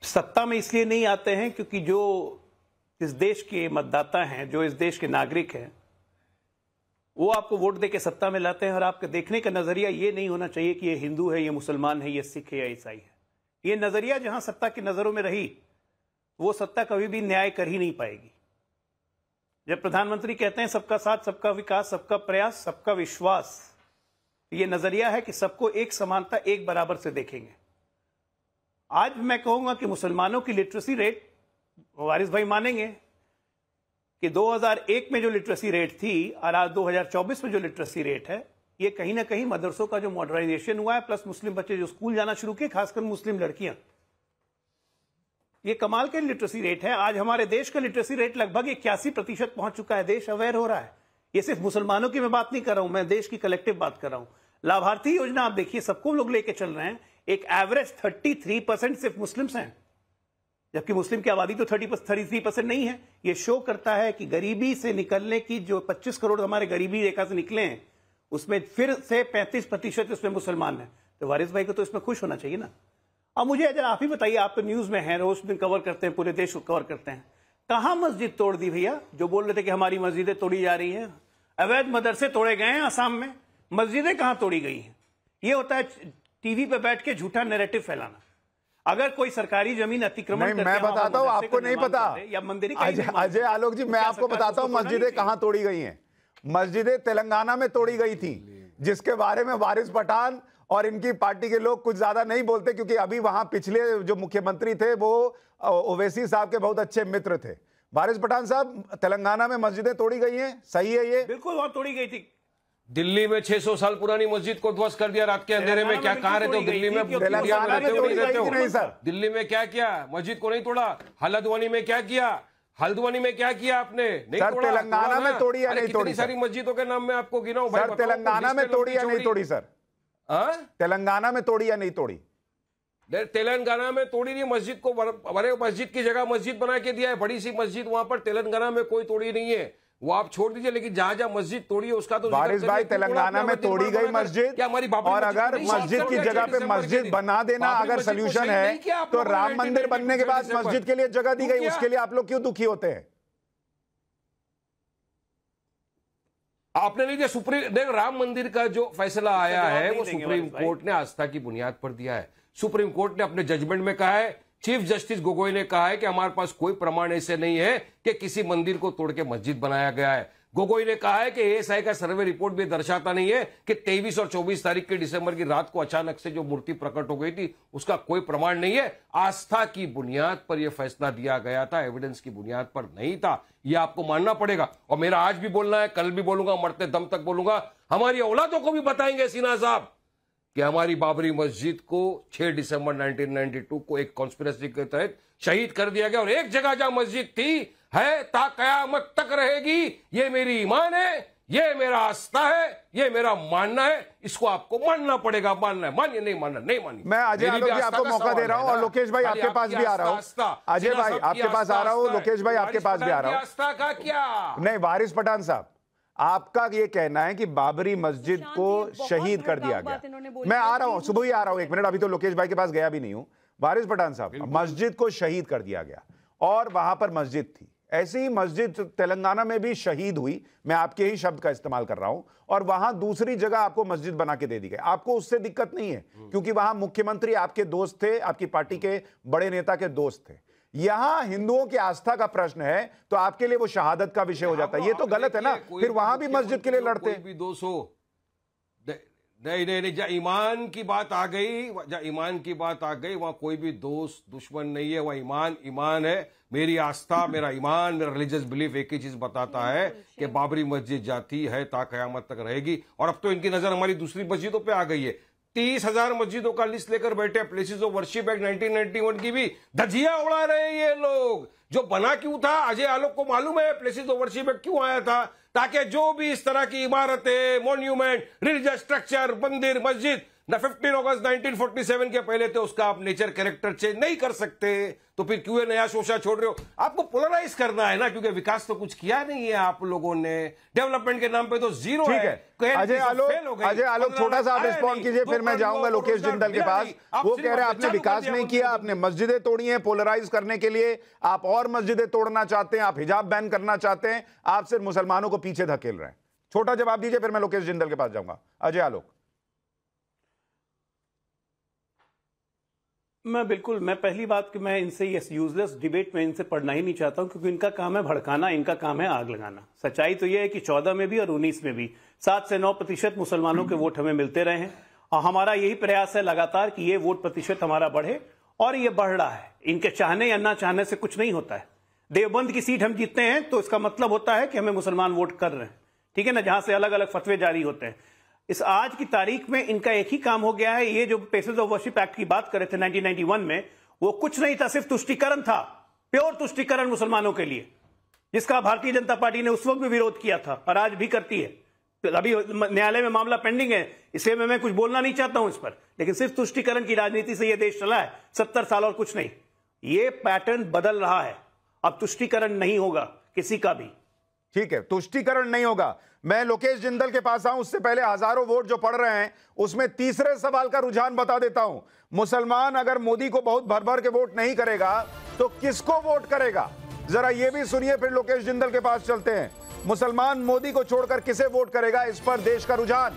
सत्ता में इसलिए नहीं आते हैं क्योंकि जो इस देश के मतदाता हैं, जो इस देश के नागरिक हैं, वो आपको वोट देके सत्ता में लाते हैं और आपके देखने का नजरिया ये नहीं होना चाहिए कि ये हिंदू है, ये मुसलमान है, ये सिख है या ईसाई है। ये नजरिया जहां सत्ता की नजरों में रही, वो सत्ता कभी भी न्याय कर ही नहीं पाएगी। जब प्रधानमंत्री कहते हैं सबका साथ, सबका विकास, सबका प्रयास, सबका विश्वास, ये नजरिया है कि सबको एक समानता, एक बराबर से देखेंगे। आज मैं कहूंगा कि मुसलमानों की लिटरेसी रेट, वारिस भाई मानेंगे कि 2001 में जो लिटरेसी रेट थी और आज 2024 में जो लिटरेसी रेट है, ये कहीं ना कहीं मदरसों का जो मॉडर्नाइजेशन हुआ है, प्लस मुस्लिम बच्चे जो स्कूल जाना शुरू किए, खासकर मुस्लिम लड़कियां, ये कमाल के लिटरेसी रेट है। आज हमारे देश का लिटरेसी रेट लगभग 81% पहुंच चुका है। देश अवेयर हो रहा है। ये सिर्फ मुसलमानों की मैं बात नहीं कर रहा हूं, मैं देश की कलेक्टिव बात कर रहा हूं। लाभार्थी योजना आप देखिए, सबको लोग लेके चल रहे हैं। एक एवरेज 33% सिर्फ मुस्लिम्स हैं, जबकि मुस्लिम की आबादी तो 33% नहीं है। ये शो करता है कि गरीबी से निकलने की जो 25 करोड़ हमारे गरीबी रेखा से निकले हैं, उसमें फिर से 35% इसमें मुसलमान हैं। तो वारिस भाई को तो इसमें खुश होना चाहिए ना। अब मुझे अगर आप ही बताइए, आप तो न्यूज में हैं, रोज दिन कवर करते हैं, पूरे देश को कवर करते हैं, कहां मस्जिद तोड़ दी भैया? जो बोल रहे थे कि हमारी मस्जिदें तोड़ी जा रही हैं, अवैध मदरसे तोड़े गए हैं आसाम में, मस्जिदें कहां तोड़ी गई हैं? ये होता है टीवी पे बैठ के झूठा नैरेटिव फैलाना। अगर कोई सरकारी जमीन अतिक्रमण, मैं बताता हूं, आपको नहीं पता या मंदिर, अजय आलोक जी, मैं आपको बताता हूं मस्जिदें कहां तोड़ी गई हैं। मस्जिदें तेलंगाना में तोड़ी गई थी, जिसके बारे में वारिस पठान और इनकी पार्टी के लोग कुछ ज्यादा नहीं बोलते, क्योंकि अभी वहां पिछले जो मुख्यमंत्री थे वो ओवैसी साहब के बहुत अच्छे मित्र थे। वारिस पठान साहब, तेलंगाना में मस्जिदें तोड़ी गई हैं, सही है ये? बिल्कुल, वहां तोड़ी गई थी। दिल्ली में 600 साल पुरानी मस्जिद को ध्वस्त कर दिया रात के अंधेरे में। क्या कहां रहते हो दिल्ली में? तेलंगाना में तोड़ी गई थी नहीं सर? दिल्ली में क्या किया? मस्जिद को नहीं तोड़ा। हल्द्वानी में क्या किया? हल्द्वानी में क्या किया आपने? नहीं सर, तोड़ा। तेलंगाना में तोड़ी या नहीं तोड़ी? कितनी सारी मस्जिदों के नाम में आपको गिनाऊं भाई? सर, तेलंगाना में तोड़ी या नहीं तोड़ी सर? तेलंगाना में तोड़ी या नहीं तोड़ी? तेलंगाना में तोड़ी नहीं मस्जिद को, बड़े मस्जिद की जगह मस्जिद बना के दिया है, बड़ी सी मस्जिद वहां पर। तेलंगाना में कोई तोड़ी नहीं है, वो आप छोड़ दीजिए, लेकिन जहां जहां मस्जिद तोड़ी है उसका तो वारिस भाई, तेलंगाना में तोड़ी गई मस्जिद, और अगर मस्जिद की जगह पे मस्जिद बना देना अगर सोल्यूशन है, तो राम मंदिर बनने के बाद मस्जिद के लिए जगह दी गई, उसके लिए आप लोग क्यों दुखी होते हैं? आपने नहीं दिया। राम मंदिर का जो फैसला आया है वो सुप्रीम कोर्ट ने आस्था की बुनियाद पर दिया है। सुप्रीम कोर्ट ने अपने जजमेंट में कहा है, चीफ जस्टिस गोगोई ने कहा है कि हमारे पास कोई प्रमाण ऐसे नहीं है कि किसी मंदिर को तोड़ के मस्जिद बनाया गया है। गोगोई ने कहा है कि एएसआई का सर्वे रिपोर्ट भी दर्शाता नहीं है कि 23 और 24 तारीख की दिसंबर की रात को अचानक से जो मूर्ति प्रकट हो गई थी उसका कोई प्रमाण नहीं है। आस्था की बुनियाद पर यह फैसला दिया गया था, एविडेंस की बुनियाद पर नहीं था। यह आपको मानना पड़ेगा। और मेरा आज भी बोलना है, कल भी बोलूंगा, मरते दम तक बोलूंगा, हमारी औलादों को भी बताएंगे सिन्हा साहब कि हमारी बाबरी मस्जिद को 6 दिसंबर 1992 को एक कॉन्स्पिरेसी के तहत शहीद कर दिया गया, और एक जगह जहां मस्जिद थी है ता कयामत तक रहेगी। ये मेरी ईमान है, ये मेरा आस्था है, ये मेरा मानना है। इसको आपको मानना पड़ेगा। मानना है, मानिए, नहीं मानना नहीं मानिए। मैं अजय आलोक जी आपको मौका दे रहा हूं, और लोकेश भाई आपके पास भी आ रहा हूं। अजय भाई आपके पास आ रहा हूं, लोकेश भाई आपके पास भी आ रहा हूं। आस्था का क्या? नहीं, वारिस पठान साहब, आपका ये कहना है कि बाबरी मस्जिद को शहीद कर दिया गया। मैं आ रहा हूं, सुबह ही आ रहा हूं, 1 मिनट, अभी तो लोकेश भाई के पास गया भी नहीं हूं। वारिस पठान साहब, मस्जिद को शहीद कर दिया गया और वहां पर मस्जिद थी। ऐसी ही मस्जिद तेलंगाना में भी शहीद हुई, मैं आपके ही शब्द का इस्तेमाल कर रहा हूं, और वहां दूसरी जगह आपको मस्जिद बना के दे दी गई। आपको उससे दिक्कत नहीं है, क्योंकि वहां मुख्यमंत्री आपके दोस्त थे, आपकी पार्टी के बड़े नेता के दोस्त थे। यहां हिंदुओं की आस्था का प्रश्न है तो आपके लिए वो शहादत का विषय हो जाता है। ये तो गलत है ना। फिर वहां भी मस्जिद के लिए लड़ते हैं। भी 200 नहीं, जहाँ ईमान की बात आ गई, जहाँ ईमान की बात आ गई, वहां कोई भी दोस्त दुश्मन नहीं है। वह ईमान है। मेरी आस्था, मेरा ईमान, मेरा रिलीजियस बिलीफ एक ही चीज बताता है कि बाबरी मस्जिद जाती है ता कयामत तक रहेगी। और अब तो इनकी नजर हमारी दूसरी मस्जिदों पे आ गई है। 30,000 मस्जिदों का लिस्ट लेकर बैठे, प्लेसेस ऑफ वर्शिप एक्ट 1991 की भी धजिया उड़ा रहे हैं ये लोग। जो बना क्यों था, अजय आलोक को मालूम है प्लेसेस ऑफ वर्शिप एक्ट क्यों आया था? ताकि जो भी इस तरह की इमारतें, मॉन्यूमेंट, रिलीजियस स्ट्रक्चर, मंदिर, मस्जिद ना 15 अगस्त 1947 के पहले तो उसका आप नेचर कैरेक्टर चेंज नहीं कर सकते, तो फिर क्यों ये नया शोषा छोड़ रहे हो? आपको पोलराइज करना है ना, क्योंकि विकास तो कुछ किया नहीं है आप लोगों ने, डेवलपमेंट के नाम पे तो जीरो है। अजय आलोक छोटा सा आप रिस्पॉन्ड कीजिए, फिर मैं जाऊंगा लोकेश जिंदल के पास। वो कह रहे हैं आपने विकास नहीं किया, आपने मस्जिदें तोड़ी हैं पोलराइज करने के लिए, आप और मस्जिदें तोड़ना चाहते हैं, आप हिजाब बैन करना चाहते हैं, आप सिर्फ मुसलमानों को पीछे धकेल रहे हैं। छोटा जवाब दीजिए, फिर मैं लोकेश जिंदल के पास जाऊंगा। अजय आलोक। मैं पहली बात कि मैं इनसे ये यूजलेस डिबेट में इनसे पढ़ना ही नहीं चाहता हूं, क्योंकि इनका काम है भड़काना, इनका काम है आग लगाना। सच्चाई तो ये है कि 14 में भी और 19 में भी 7 से 9% मुसलमानों के वोट हमें मिलते रहे हैं, और हमारा यही प्रयास है लगातार कि ये वोट प्रतिशत हमारा बढ़े, और ये बढ़ रहा है। इनके चाहने या ना चाहने से कुछ नहीं होता है। देवबंद की सीट हम जीतते हैं तो इसका मतलब होता है कि हमें मुसलमान वोट कर रहे हैं, ठीक है ना, जहां से अलग अलग फतवे जारी होते हैं। इस आज की तारीख में इनका एक ही काम हो गया है, ये जो प्लेसेस ऑफ वर्शिप एक्ट की बात कर रहे थे 1991 में, वो कुछ नहीं था, सिर्फ तुष्टीकरण था, प्योर तुष्टीकरण मुसलमानों के लिए, जिसका भारतीय जनता पार्टी ने उस वक्त भी विरोध किया था और आज भी करती है। तो अभी न्यायालय में मामला पेंडिंग है, इसलिए मैं कुछ बोलना नहीं चाहता हूं इस पर, लेकिन सिर्फ तुष्टीकरण की राजनीति से यह देश चला है 70 साल और कुछ नहीं। ये पैटर्न बदल रहा है, अब तुष्टीकरण नहीं होगा किसी का भी। ठीक है, तुष्टीकरण नहीं होगा। मैं लोकेश जिंदल के पास आऊं, उससे पहले हजारों वोट जो पड़ रहे हैं उसमें तीसरे सवाल का रुझान बता देता हूं। मुसलमान अगर मोदी को बहुत भर भर के वोट नहीं करेगा तो किसको वोट करेगा, जरा यह भी सुनिए, फिर लोकेश जिंदल के पास चलते हैं। मुसलमान मोदी को छोड़कर किसे वोट करेगा, इस पर देश का रुझान।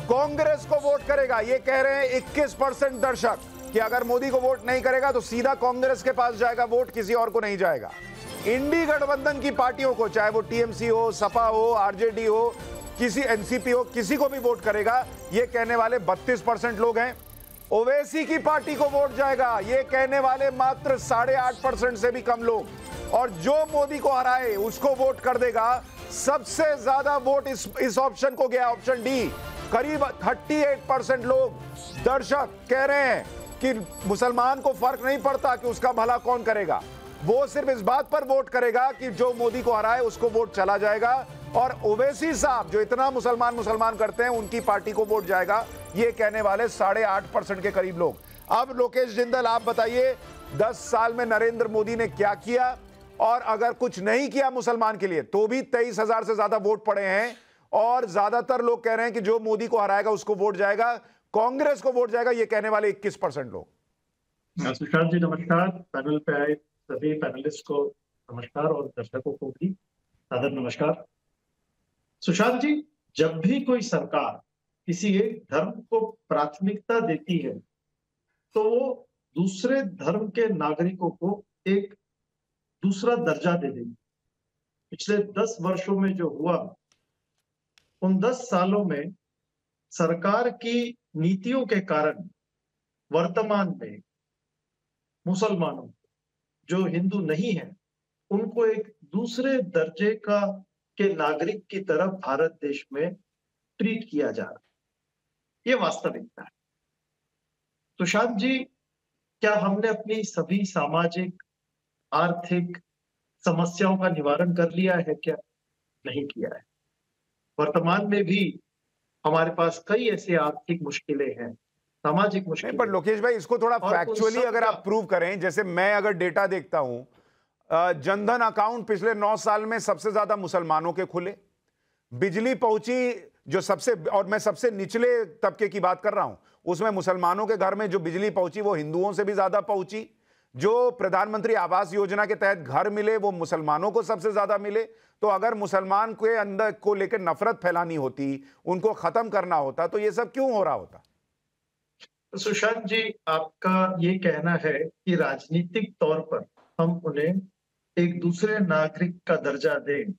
कांग्रेस को वोट करेगा, यह कह रहे हैं 21% दर्शक कि अगर मोदी को वोट नहीं करेगा तो सीधा कांग्रेस के पास जाएगा वोट, किसी और को नहीं जाएगा। इंडी गठबंधन की पार्टियों को, चाहे वो टीएमसी हो, सपा हो, आरजेडी हो, किसी एनसीपी हो, किसी को भी वोट करेगा, ये कहने वाले 32% लोग हैं। ओवैसी की पार्टी को वोट जाएगा, ये कहने वाले मात्र 8.5% से भी कम लोग। और जो मोदी को हराए उसको वोट कर देगा। सबसे ज्यादा वोट इस ऑप्शन को गया, ऑप्शन डी। करीब 38% लोग दर्शक कह रहे हैं कि मुसलमान को फर्क नहीं पड़ता कि उसका भला कौन करेगा, वो सिर्फ इस बात पर वोट करेगा कि जो मोदी को हराए उसको वोट चला जाएगा। और ओवैसी साहब जो इतना मुसलमान करते हैं, उनकी पार्टी को वोट जाएगा, ये कहने वाले 8.5% के करीब लोग। अब लोकेश जिंदल आप बताइए, 10 साल में नरेंद्र मोदी ने क्या किया, और अगर कुछ नहीं किया मुसलमान के लिए तो भी 23,000 से ज्यादा वोट पड़े हैं, और ज्यादातर लोग कह रहे हैं कि जो मोदी को हराएगा उसको वोट जाएगा, कांग्रेस को वोट जाएगा, ये कहने वाले 21% लोग। सुशांत जी नमस्कार, पैनल पे आए सभी पैनलिस्ट को नमस्कार और दर्शकों को भी सादर नमस्कार। सुशांत जी, जब भी कोई सरकार किसी एक धर्म को प्राथमिकता देती है तो वो दूसरे धर्म के नागरिकों को एक दूसरा दर्जा दे देगी। पिछले 10 वर्षों में जो हुआ, उन 10 सालों में सरकार की नीतियों के कारण वर्तमान में मुसलमानों जो हिंदू नहीं है उनको एक दूसरे दर्जे के नागरिक की तरफ भारत देश में ट्रीट किया जा रहा है। ये वास्तविकता है। सुशांत जी, क्या हमने अपनी सभी सामाजिक आर्थिक समस्याओं का निवारण कर लिया है क्या? नहीं किया है। वर्तमान में भी हमारे पास कई ऐसी आर्थिक मुश्किलें हैं, सामाजिक मुश्किलें। पर लोकेश भाई, इसको थोड़ा फैक्चुअली अगर आप प्रूव करें, जैसे मैं अगर डेटा देखता हूं, जनधन अकाउंट पिछले 9 साल में सबसे ज्यादा मुसलमानों के खुले, बिजली पहुंची जो सबसे, और मैं सबसे निचले तबके की बात कर रहा हूं, उसमें मुसलमानों के घर में जो बिजली पहुंची वो हिंदुओं से भी ज्यादा पहुंची। जो प्रधानमंत्री आवास योजना के तहत घर मिले वो मुसलमानों को सबसे ज्यादा मिले। तो अगर मुसलमान के अंदर को लेकर नफरत फैलानी होती, उनको खत्म करना होता, तो ये सब क्यों हो रहा होता? सुशांत जी, आपका ये कहना है कि राजनीतिक तौर पर हम उन्हें एक दूसरे नागरिक का दर्जा दें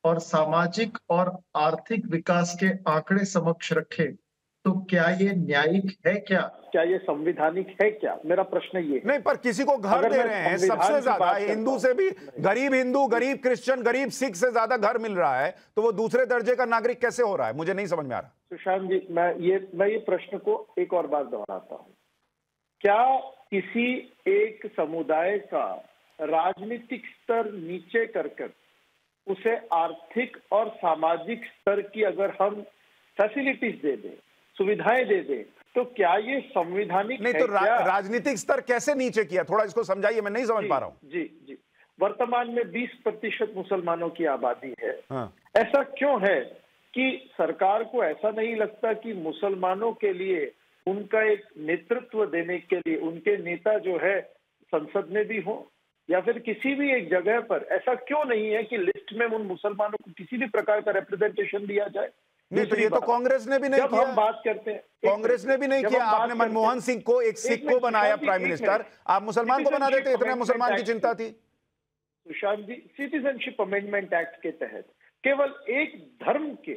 और सामाजिक और आर्थिक विकास के आंकड़े समक्ष रखें, तो क्या ये न्यायिक है? क्या ये संवैधानिक है? क्या मेरा प्रश्न ये नहीं, पर किसी को घर दे रहे हैं सबसे ज्यादा, हिंदू से भी गरीब हिंदू, गरीब क्रिश्चियन, गरीब सिख से ज्यादा घर मिल रहा है, तो वो दूसरे दर्जे का नागरिक कैसे हो रहा है? मुझे नहीं समझ में आ रहा। सुशांत जी, मैं ये प्रश्न को एक और बार दोहराता हूँ। क्या किसी एक समुदाय का राजनीतिक स्तर नीचे कर उसे आर्थिक और सामाजिक स्तर की अगर हम फैसिलिटीज दे दें, सुविधाएं दे दे, तो क्या ये संवैधानिक नहीं है? तो क्या? राजनीतिक स्तर कैसे नीचे किया, थोड़ा इसको समझाइए, मैं नहीं समझ पा रहा हूं। जी जी, वर्तमान में 20% मुसलमानों की आबादी है। हाँ। ऐसा क्यों है कि सरकार को ऐसा नहीं लगता कि मुसलमानों के लिए उनका एक नेतृत्व देने के लिए उनके नेता जो है संसद में भी हो या फिर किसी भी एक जगह पर, ऐसा क्यों नहीं है कि लिस्ट में उन मुसलमानों को किसी भी प्रकार का रिप्रेजेंटेशन दिया जाए? नहीं तो ये तो कांग्रेस ने भी नहीं किया। जब हम बात करते हैं, कांग्रेस ने भी नहीं किया। आपने मनमोहन सिंह को एक सिख को बनाया प्राइम मिनिस्टर, आप मुसलमान को बना देते, इतने मुसलमान की चिंता थी। सुशांत जी, सिटीजनशिप अमेंडमेंट एक्ट के तहत केवल एक धर्म के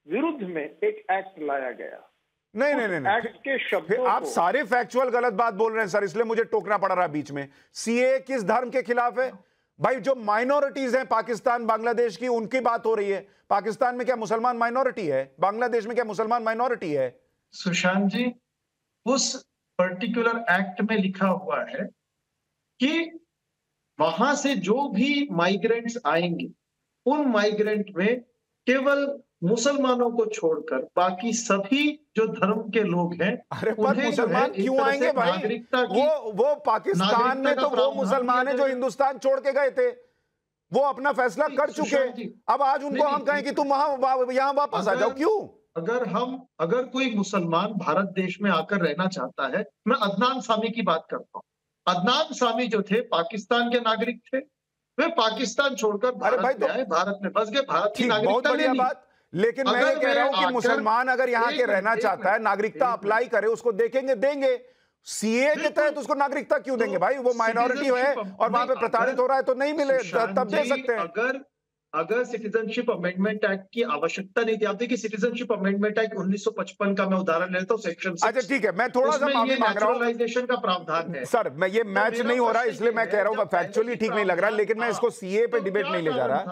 विरुद्ध में एक एक्ट लाया गया। नहीं नहीं नहीं, एक्ट के शब्दों आप सारे फैक्चुअल गलत बात बोल रहे हैं सर, इसलिए मुझे टोकना पड़ रहा है बीच में। सीए किस धर्म के खिलाफ है भाई? जो माइनॉरिटीज हैं पाकिस्तान बांग्लादेश की, उनकी बात हो रही है। पाकिस्तान में क्या मुसलमान माइनॉरिटी है? बांग्लादेश में क्या मुसलमान माइनॉरिटी है? सुशांत जी, उस पर्टिकुलर एक्ट में लिखा हुआ है कि वहां से जो भी माइग्रेंट्स आएंगे, उन माइग्रेंट में केवल मुसलमानों को छोड़कर बाकी सभी जो धर्म के लोग हैं, अरे पर मुसलमान क्यों आएंगे भाई? वो पाकिस्तान में तो वो मुसलमान है जो हिंदुस्तान छोड़ के गए थे, वो अपना फैसला कर चुके। अब आज उनको हम कहें कि तुम यहाँ वापस आ जाओ, क्यों? अगर कोई मुसलमान भारत देश में आकर रहना चाहता है, मैं अदनान सामी की बात करता हूँ। अदनान सामी जो थे पाकिस्तान के नागरिक थे, वे पाकिस्तान छोड़कर भारत में आए, भारत में बस गए, भारत की नागरिकता ले ली। लेकिन मैं ये कह रहा हूं कि मुसलमान अगर यहाँ के रहना चाहता है, नागरिकता अप्लाई करे, उसको देखेंगे, देंगे। सीए के तहत उसको नागरिकता क्यों देंगे भाई? वो माइनॉरिटी है और वहां पे प्रताड़ित हो रहा है तो नहीं मिले, तब दे सकते हैं। अगर सिटीजनशिप अमेंडमेंट एक्ट की आवश्यकता नहीं थी, आप देखिए सिटीजनशिप अमेंडमेंट एक्ट 1955 का मैं उदाहरण लेता हूं, सेक्शन 6। अच्छा ठीक है, मैं थोड़ा सा माफी मांग रहा हूं का प्रावधान है सर, मैं ये मैच नहीं हो रहा इसलिए मैं कह रहा हूं, फैक्चुअली ठीक नहीं लग रहा, लेकिन मैं इसको सीए पे डिबेट नहीं ले जा रहा।